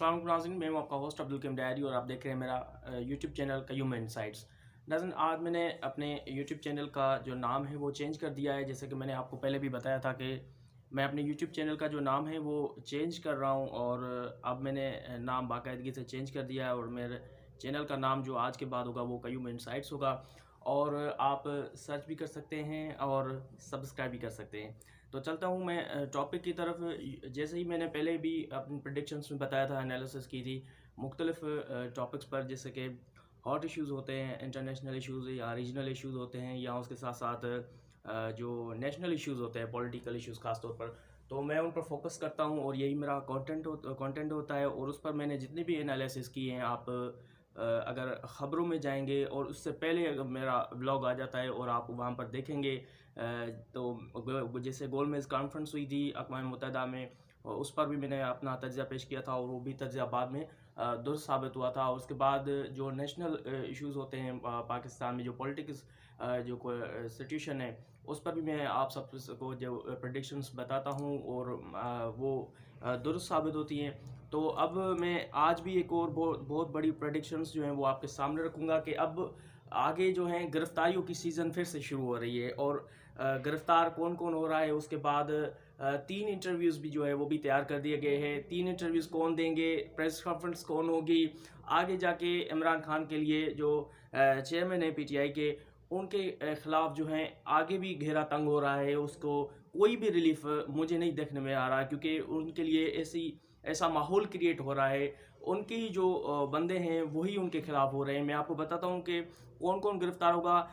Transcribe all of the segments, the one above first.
अस्सलाम वालेकुम नाज़रीन, मैं हूं आपका होस्ट अब्दुल करीम डायरी और आप देख रहे हैं मेरा यूट्यूब चैनल कयूम इनसाइट्स। नाज़रीन, आज मैंने अपने यूट्यूब चैनल का जो नाम है वो चेंज कर दिया है। जैसे कि मैंने आपको पहले भी बताया था कि मैं अपने यूट्यूब चैनल का जो नाम है वो चेंज कर रहा हूं और अब मैंने नाम बाकायदगी से चेंज कर दिया है और मेरे चैनल का नाम जो आज के बाद होगा वो कयूम इनसाइट्स होगा और आप सर्च भी कर सकते हैं और सब्सक्राइब भी कर सकते हैं। तो चलता हूँ मैं टॉपिक की तरफ। जैसे ही मैंने पहले भी अपनी प्रेडिक्शंस में बताया था, एनालिसिस की थी मुख्तलिफ टॉपिक्स पर, जैसे कि हॉट इश्यूज़ होते हैं, इंटरनेशनल इश्यूज़ या रीजनल इश्यूज़ होते हैं, या उसके साथ साथ जो नेशनल इश्यूज़ होते हैं, पॉलिटिकल इश्यूज़ ख़ास तौर पर, तो मैं उन पर फोकस करता हूँ और यही मेरा कंटेंट होता है। और उस पर मैंने जितनी भी एनालिसिस किए हैं, आप अगर ख़बरों में जाएंगे और उससे पहले अगर मेरा ब्लॉग आ जाता है और आप वहाँ पर देखेंगे, तो जैसे गोलमेज कॉन्फ्रेंस हुई थी अक़वाम मुत्तहिदा में, और उस पर भी मैंने अपना तज्ज़िया पेश किया था और वो भी तज्ज़िया बाद में दुरुस्त साबित हुआ था। उसके बाद जो नेशनल इश्यूज़ होते हैं पाकिस्तान में, जो पॉलिटिक्स जो सिचुएशन है, उस पर भी मैं आप सबको जो प्रेडिक्शंस बताता हूँ और वो दुरुस्त साबित होती हैं। तो अब मैं आज भी एक और बहुत बहुत बड़ी प्रेडिक्शंस जो हैं वो आपके सामने रखूँगा कि अब आगे जो हैं गिरफ्तारियों की सीज़न फिर से शुरू हो रही है और गिरफ्तार कौन कौन हो रहा है। उसके बाद 3 इंटरव्यूज़ भी जो है वो भी तैयार कर दिए गए हैं। 3 इंटरव्यूज़ कौन देंगे, प्रेस कॉन्फ्रेंस कौन होगी, आगे जाके इमरान खान के लिए जो चेयरमैन है पीटीआई के, उनके ख़िलाफ़ जो हैं आगे भी घेरा तंग हो रहा है। उसको कोई भी रिलीफ़ मुझे नहीं देखने में आ रहा, क्योंकि उनके लिए ऐसा माहौल क्रिएट हो रहा है। उनके ही जो बंदे हैं वही उनके खिलाफ हो रहे हैं। मैं आपको बताता हूँ कि कौन-कौन गिरफ्तार होगा।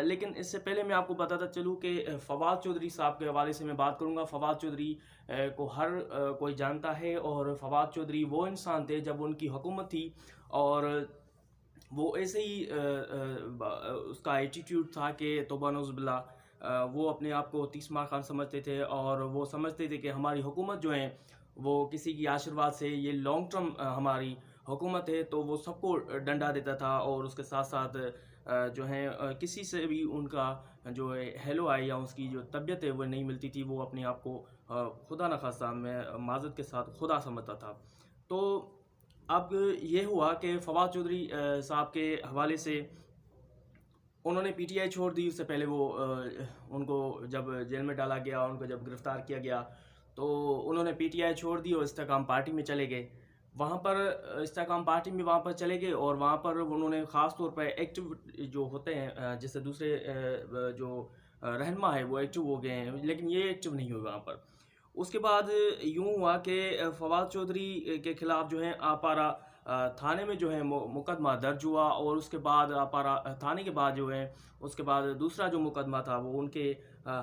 लेकिन इससे पहले मैं आपको बताता चलूँ कि फवाद चौधरी साहब के हवाले से मैं बात करूँगा। फवाद चौधरी को हर कोई जानता है और फवाद चौधरी वो इंसान थे जब उनकी हुकूमत थी और वो ऐसे ही उसका एटीट्यूड था कि तौबा नौज़ुबिल्लाह, वो अपने आप को तीस मार खान समझते थे और वो समझते थे कि हमारी हुकूमत जो है वो किसी की आशीर्वाद से ये लॉन्ग टर्म हमारी हुकूमत है। तो वो सबको डंडा देता था और उसके साथ साथ जो है किसी से भी उनका जो है हेलो आए या उसकी जो तबीयत है वो नहीं मिलती थी, वो अपने आप को खुदा न खास्ता, मैं माज़रत के साथ खुदा समझता था। तो अब ये हुआ कि फवाद चौधरी साहब के हवाले से उन्होंने पीटीआई छोड़ दी। उससे पहले वो उनको जब जेल में डाला गया, उनको जब गिरफ्तार किया गया, तो उन्होंने पीटीआई छोड़ दी और इस्तेकाम पार्टी में चले गए। वहाँ पर इस्तेकाम पार्टी में वहाँ पर चले गए और वहाँ पर उन्होंने ख़ास तौर पर एक्टिव जो होते हैं, जैसे दूसरे जो रहनुमा है वो एक्टिव हो गए हैं, लेकिन ये एक्टिव नहीं हुए वहाँ पर। उसके बाद यूँ हुआ कि फवाद चौधरी के खिलाफ जो है आपारा थाने में जो है मुकदमा दर्ज हुआ और उसके बाद आपारा थाने के बाद जो है उसके बाद दूसरा जो मुकदमा था वो उनके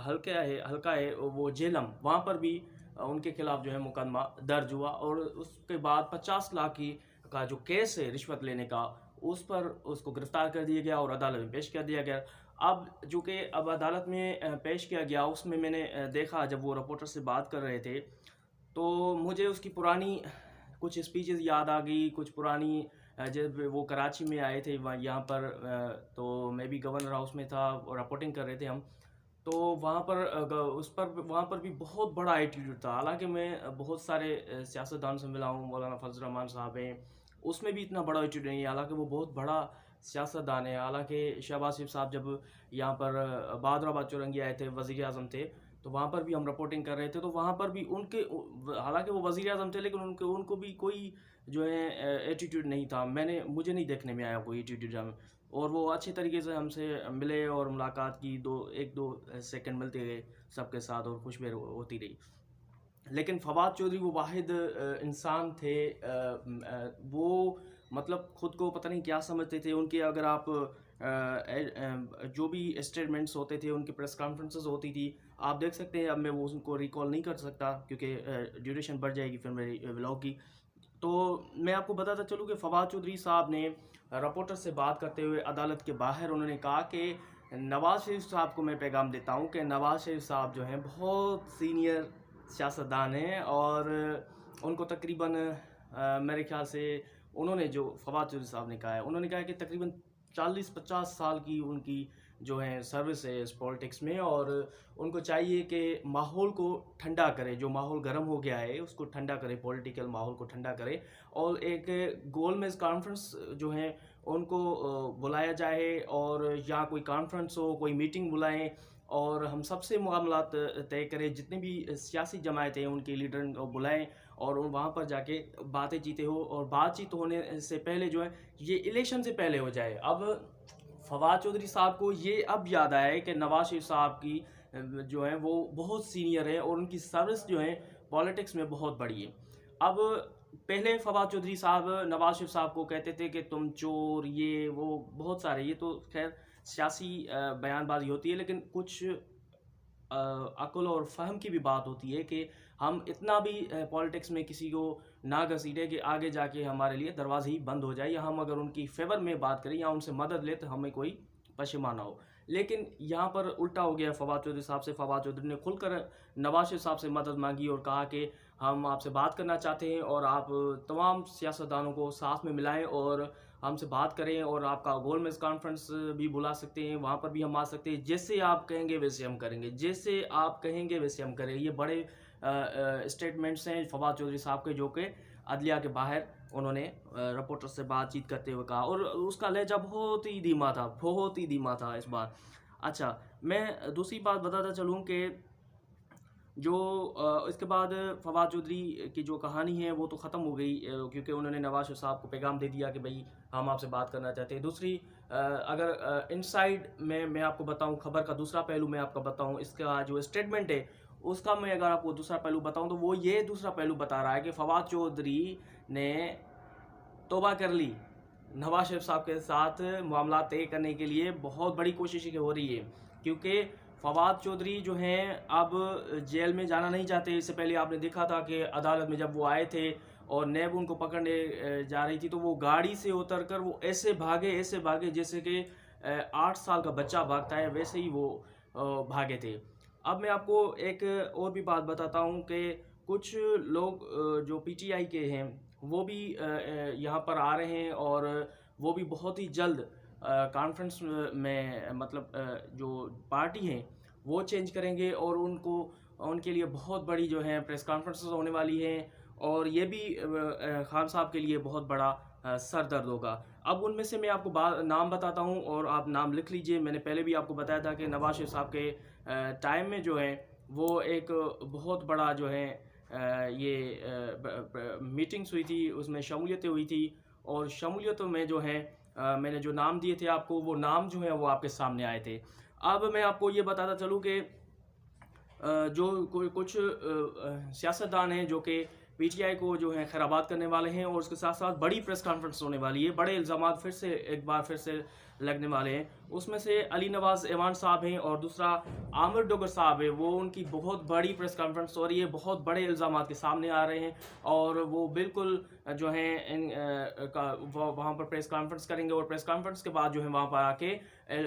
हल्का है वो जेलम, वहाँ पर भी उनके खिलाफ जो है मुकदमा दर्ज हुआ और उसके बाद 50 लाख की का जो केस है रिश्वत लेने का, उस पर उसको गिरफ्तार कर दिया गया और अदालत में पेश कर दिया गया। अब जो कि अब अदालत में पेश किया गया, उसमें मैंने देखा जब वो रिपोर्टर से बात कर रहे थे, तो मुझे उसकी पुरानी कुछ स्पीचेज़ याद आ गई, कुछ पुरानी जब वो कराची में आए थे वहाँ यहाँ पर, तो मैं भी गवर्नर हाउस में था और रिपोर्टिंग कर रहे थे हम। तो वहाँ पर वहाँ पर भी बहुत बड़ा एटीट्यूड था। हालाँकि मैं बहुत सारे सियासतदान से मिला हूँ, मौलाना फजल रहमान साहब हैं, उसमें भी इतना बड़ा एटीट्यूड नहीं है। हालाँकि वो बहुत बड़ा सियासतदान है। हालाँकि शहबाज शरीफ साहब जब यहाँ पर बहादुराबाद चौरंगी आए थे, वज़ीर-ए-आज़म थे, तो वहाँ पर भी हम रिपोर्टिंग कर रहे थे, तो वहाँ पर भी उनके हालाँकि वो वज़ीर-ए-आज़म थे, लेकिन उनको भी कोई जो है एटीट्यूड नहीं था। मुझे नहीं देखने में आया कोई एटीट्यूड हम, और वो अच्छे तरीके से हमसे मिले और मुलाकात की, 1-2 सेकंड मिलते गए सबके साथ और खुशबेर होती रही। लेकिन फवाद चौधरी वो वाहिद इंसान थे, वो मतलब ख़ुद को पता नहीं क्या समझते थे। उनके अगर आप जो भी स्टेटमेंट्स होते थे, उनकी प्रेस कॉन्फ्रेंसेस होती थी, आप देख सकते हैं। अब मैं वो उनको रिकॉल नहीं कर सकता क्योंकि ड्यूरेशन बढ़ जाएगी फिर मेरी व्लॉग की। तो मैं आपको बताता चलूँ कि फवाद चौधरी साहब ने रिपोर्टर से बात करते हुए अदालत के बाहर उन्होंने कहा कि नवाज़ शरीफ साहब को मैं पैगाम देता हूँ कि नवाज़ शरीफ साहब जो हैं बहुत सीनियर सियासतदान हैं और उनको तकरीबन मेरे ख़्याल से उन्होंने जो फवाद चौधरी साहब ने कहा है, उन्होंने कहा है कि तकरीबन 40-50 साल की उनकी जो हैं सर्विसेज पॉलिटिक्स में, और उनको चाहिए कि माहौल को ठंडा करे, जो माहौल गर्म हो गया है उसको ठंडा करे, पॉलिटिकल माहौल को ठंडा करे, और एक गोलमेज कॉन्फ्रेंस जो है उनको बुलाया जाए, और या कोई कॉन्फ्रेंस हो, कोई मीटिंग बुलाएं, और हम सबसे मामलात तय करें, जितनी भी सियासी जमायतें हैं उनके लीडर को बुलाएं, और वहाँ पर जाके बातें चीतें हो, और बातचीत होने से पहले जो है ये इलेक्शन से पहले हो जाए। अब फवाद चौधरी साहब को ये अब याद आया है कि नवाज शरीफ साहब की जो है वो बहुत सीनियर है, और उनकी सर्विस जो है पॉलिटिक्स में बहुत बड़ी है। अब पहले फवाद चौधरी साहब नवाज शरीफ साहब को कहते थे कि तुम चोर, ये वो बहुत सारे, ये तो खैर सियासी बयानबाजी होती है, लेकिन कुछ अक्ल और फ़हम की भी बात होती है कि हम इतना भी पॉलिटिक्स में किसी को ना घसीटे कि आगे जाके हमारे लिए दरवाजे ही बंद हो जाए, या हम अगर उनकी फेवर में बात करें या उनसे मदद ले तो हमें कोई पशेमाना हो। लेकिन यहाँ पर उल्टा हो गया फवाद चौधरी साहब से। फवाद चौधरी ने खुलकर नवाज शरीफ साहब से मदद मांगी और कहा कि हम आपसे बात करना चाहते हैं, और आप तमाम सियासतदानों को साथ में मिलाएं और हमसे बात करें, और आपका गोलमेज कॉन्फ्रेंस भी बुला सकते हैं, वहाँ पर भी हम आ सकते हैं। जैसे आप कहेंगे वैसे हम करेंगे, जैसे आप कहेंगे वैसे हम करेंगे। ये बड़े स्टेटमेंट्स हैं फवाद चौधरी साहब के, जो कि अदलिया के बाहर उन्होंने रिपोर्टर से बातचीत करते हुए कहा, और उसका लहजा बहुत ही धीमा था, बहुत ही धीमा था इस बार। अच्छा, मैं दूसरी बात बताता चलूँ कि जो इसके बाद फवाद चौधरी की जो कहानी है वो तो ख़त्म हो गई, क्योंकि उन्होंने नवाज शरीफ साहब को पैगाम दे दिया कि भाई हम आपसे बात करना चाहते हैं। दूसरी अगर इनसाइड में मैं आपको बताऊं, खबर का दूसरा पहलू मैं आपको बताऊं, इसका जो स्टेटमेंट है उसका मैं अगर आपको दूसरा पहलू बताऊं, तो वो ये दूसरा पहलू बता रहा है कि फवाद चौधरी ने तौबा कर ली। नवाज शरीफ साहब के साथ मामला तय करने के लिए बहुत बड़ी कोशिशें हो रही है, क्योंकि फवाद चौधरी जो हैं अब जेल में जाना नहीं चाहते। इससे पहले आपने देखा था कि अदालत में जब वो आए थे और नैब उनको पकड़ने जा रही थी, तो वो गाड़ी से उतरकर वो ऐसे भागे जैसे कि 8 साल का बच्चा भागता है, वैसे ही वो भागे थे। अब मैं आपको एक और भी बात बताता हूँ कि कुछ लोग जो पीटीआई के हैं वो भी यहाँ पर आ रहे हैं, और वो भी बहुत ही जल्द कॉन्फ्रेंस में, मतलब जो पार्टी हैं वो चेंज करेंगे, और उनको उनके लिए बहुत बड़ी जो है प्रेस कॉन्फ्रेंसेस होने वाली हैं, और ये भी खान साहब के लिए बहुत बड़ा सर दर्द होगा। अब उनमें से मैं आपको नाम बताता हूँ, और आप नाम लिख लीजिए। मैंने पहले भी आपको बताया था कि नवाज शरीफ साहब के टाइम में जो है वो एक बहुत बड़ा जो है ये मीटिंग्स हुई थी, उसमें शमूलियतें हुई थी, और शमूलियतों में जो है मैंने जो नाम दिए थे आपको, वो नाम जो है वो आपके सामने आए थे। अब मैं आपको ये बताता चलूँ कि जो कुछ सियासतदान हैं जो कि पीटीआई को जो है खैराबाद करने वाले हैं, और उसके साथ साथ बड़ी प्रेस कॉन्फ्रेंस होने वाली है, बड़े इल्ज़ामात फिर से एक बार फिर से लगने वाले हैं। उसमें से अली नवाज़ ऐवान साहब हैं, और दूसरा आमिर डोगर साहब है। वो उनकी बहुत बड़ी प्रेस कॉन्फ्रेंस हो रही है, बहुत बड़े इल्ज़ामात के सामने आ रहे हैं, और वो बिल्कुल जो है वहाँ पर प्रेस कॉन्फ्रेंस करेंगे, और प्रेस कॉन्फ्रेंस के बाद जो है वहाँ पर आके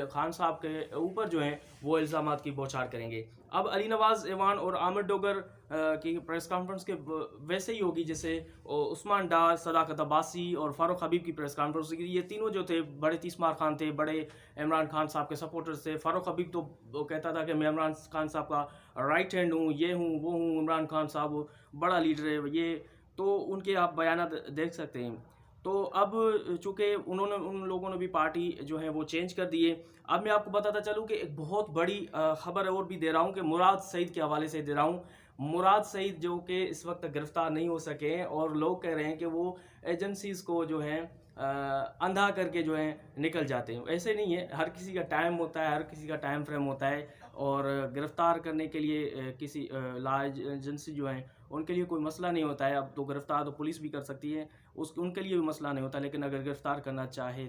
खान साहब के ऊपर जो है वो इल्ज़ामात की बौछार करेंगे। अब अली नवाज़ ऐवान और आमिर डोगर की प्रेस कॉन्फ्रेंस के वैसे ही होगी जैसे उस्मान डार, सदाकत अब्बासी और फारूक हबीब की प्रेस कॉन्फ्रेंस होगी। ये तीनों जो थे बड़े तीसमार खान थे, बड़े इमरान खान साहब के सपोर्टर्स थे। फारूक हबीब तो वो कहता था कि मैं इमरान खान साहब का राइट हैंड हूँ, ये हूँ वो हूँ, इमरान खान साहब बड़ा लीडर है ये, तो उनके आप बयान देख सकते हैं। तो अब चूँकि उन लोगों ने भी पार्टी जो है वो चेंज कर दी है। अब मैं आपको बताता चलूँ कि एक बहुत बड़ी खबर और भी दे रहा हूँ कि मुराद सईद के हवाले से दे रहा हूँ। मुराद सईद जो कि इस वक्त गिरफ्तार नहीं हो सके, और लोग कह रहे हैं कि वो एजेंसीज़ को जो है अंधा करके जो है निकल जाते हैं। ऐसे नहीं है, हर किसी का टाइम होता है, हर किसी का टाइम फ्रेम होता है, और गिरफ़्तार करने के लिए किसी लॉ एजेंसी जो है उनके लिए कोई मसला नहीं होता है। अब तो गिरफ़्तार तो पुलिस भी कर सकती है, उनके लिए भी मसला नहीं होता, लेकिन अगर गिरफ़्तार करना चाहे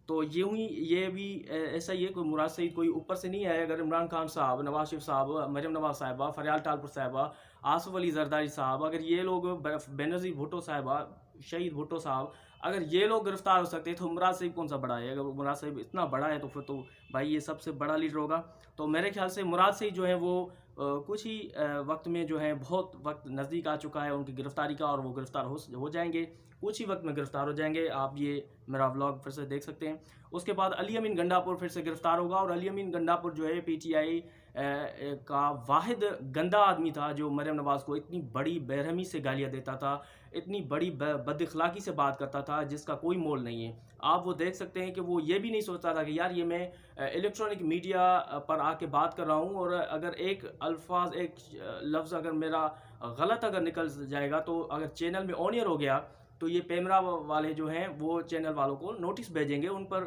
तो यूँ ही ये भी ऐसा ही है। कोई मुराद सईद कोई ऊपर से नहीं आया। अगर इमरान खान साहब, नवाज शरीफ साहब, मरियम नवाज साहिबा, फरियाल टालपुर साहिबा, आसफ अली जरदारी साहब, अगर ये लोग, बेनज़ीर भुट्टो साहिबा, शहीद भुट्टो साहब, अगर ये लोग गिरफ्तार हो सकते हैं तो मुराद सईद कौन सा बड़ा है? अगर मुराद सईद इतना बड़ा है तो फिर तो भाई ये सबसे बड़ा लीडर होगा। तो मेरे ख्याल से मुराद सईद जो है वो कुछ ही वक्त में जो है, बहुत वक्त नज़दीक आ चुका है उनकी गिरफ्तारी का, और वो गिरफ्तार हो जाएंगे। कुछ ही वक्त में गिरफ्तार हो जाएंगे। आप ये मेरा व्लॉग फिर से देख सकते हैं। उसके बाद अली अमीन गंडापुर फिर से गिरफ्तार होगा, और अली अमीन गंडापुर जो है पीटीआई का वाहिद गंदा आदमी था जो मरियम नवाज़ को इतनी बड़ी बेरहमी से गालियाँ देता था, इतनी बड़ी बदअखलाकी से बात करता था जिसका कोई मोल नहीं है। आप वो देख सकते हैं कि वो ये भी नहीं सोचता था कि यार ये मैं इलेक्ट्रॉनिक मीडिया पर आके बात कर रहा हूँ, और अगर एक अल्फाज एक लफ्ज़ अगर मेरा गलत अगर निकल जाएगा, तो अगर चैनल में ऑन एयर हो गया तो ये पैमरा वाले जो हैं वो चैनल वालों को नोटिस भेजेंगे, उन पर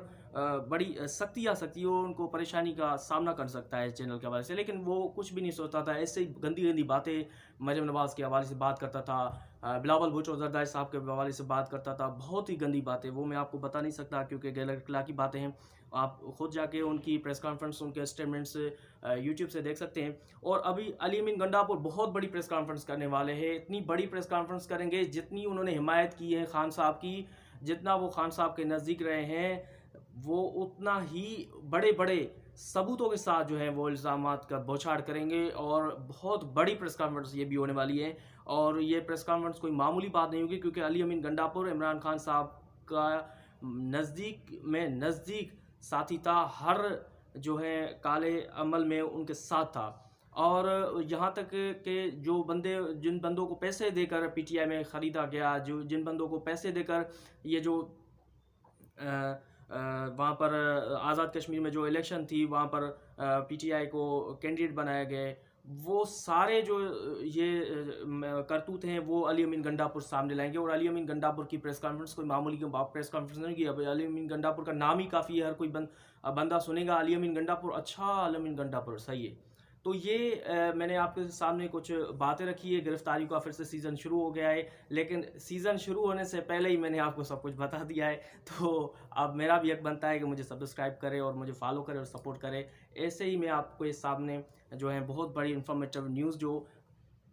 बड़ी सख्ती आ सकती है, उनको परेशानी का सामना कर सकता है चैनल के हवाले से। लेकिन वो कुछ भी नहीं सोचता था, ऐसे ही गंदी गंदी बातें मरियम नवाज़ के हवाले से बात करता था, बिलावल भुट्टो ज़रदारी साहब के हवाले से बात करता था, बहुत ही गंदी बातें, वो मैं आपको बता नहीं सकता क्योंकि गैर अखलाकी बातें हैं। आप खुद जाके उनकी प्रेस कॉन्फ्रेंस, उनके स्टेटमेंट्स यूट्यूब से देख सकते हैं। और अभी अली अमीन गंडापुर बहुत बड़ी प्रेस कॉन्फ्रेंस करने वाले हैं, इतनी बड़ी प्रेस कॉन्फ्रेंस करेंगे जितनी उन्होंने हिमायत की है खान साहब की, जितना वो खान साहब के नज़दीक रहे हैं, वो उतना ही बड़े बड़े सबूतों के साथ जो है वो इल्ज़ामात का बौछार करेंगे, और बहुत बड़ी प्रेस कॉन्फ्रेंस ये भी होने वाली है। और ये प्रेस कॉन्फ्रेंस कोई मामूली बात नहीं होगी, क्योंकि अली अमीन गंडापुर इमरान खान साहब का नज़दीक साथी था, हर जो है काले अमल में उनके साथ था। और यहाँ तक कि जिन बंदों को पैसे देकर पीटीआई में ख़रीदा गया, जिन बंदों को पैसे देकर ये जो वहाँ पर आज़ाद कश्मीर में जो इलेक्शन थी वहाँ पर पीटीआई को कैंडिडेट बनाया गया, वो सारे जो ये करतूत हैं वो अली अमीन गंडापुर सामने लाएंगे। और अली अमीन गंडापुर की प्रेस कॉन्फ्रेंस कोई मामूली की प्रेस कॉन्फ्रेंस नहीं की। अब अली अमीन गंडापुर का नाम ही काफ़ी है, हर कोई बंदा सुनेगा अली अमीन गंडापुर, अच्छा अली अमीन गंडापुर सही है। तो ये मैंने आपके सामने कुछ बातें रखी है। गिरफ्तारी का फिर से सीज़न शुरू हो गया है, लेकिन सीज़न शुरू होने से पहले ही मैंने आपको सब कुछ बता दिया है। तो अब मेरा भी हक बनता है कि मुझे सब्सक्राइब करें और मुझे फॉलो करें और सपोर्ट करें। ऐसे ही मैं आपको इस सामने जो है बहुत बड़ी इन्फॉर्मेटिव न्यूज़ जो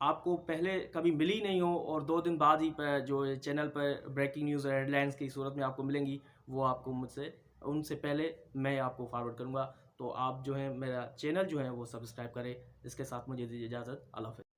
आपको पहले कभी मिली नहीं हो, और 2 दिन बाद ही जो चैनल पर ब्रेकिंग न्यूज़ हेडलाइंस की सूरत में आपको मिलेंगी, वो आपको मुझसे उनसे पहले मैं आपको फॉरवर्ड करूँगा। तो आप जो है मेरा चैनल जो है वो सब्सक्राइब करें। इसके साथ मुझे दीजिए इजाज़त। अल्लाह हाफ़िज़।